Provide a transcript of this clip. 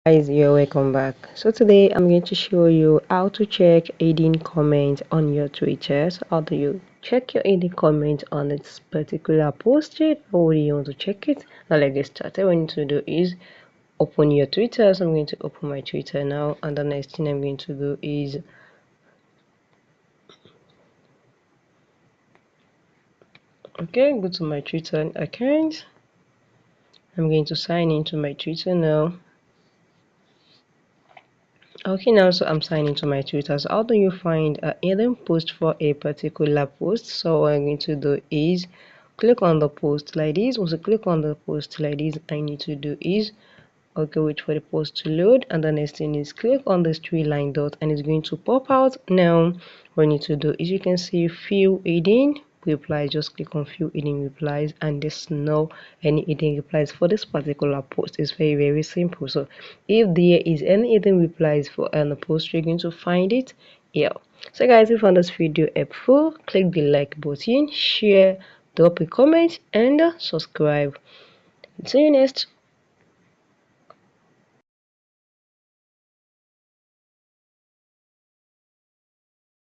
Guys, you're welcome back. So today I'm going to show you how to check hidden comment on your Twitter. So how do you check your hidden comment on this particular post? How do you want to check it? Now let's get started. What you need to do is open your Twitter. So I'm going to open my Twitter now, and the next thing I'm going to do is go to my Twitter account. I'm going to sign into my Twitter now. Okay, now so I'm signing to my Twitter. So how do you find a hidden post for a particular post? So what I'm going to do is click on the post like this. Once you click on the post like this, I need to do is wait for the post to load, and the next thing is click on this three line dot and it's going to pop out. Now what you need to do is you can see few hidden replies. Just click on few hidden replies and there's no any hidden replies for this particular post. It's very simple. So if there is any hidden replies for the post, you're going to find it here. So guys, if you found this video helpful, click the like button, share, drop a comment, and subscribe. See you next.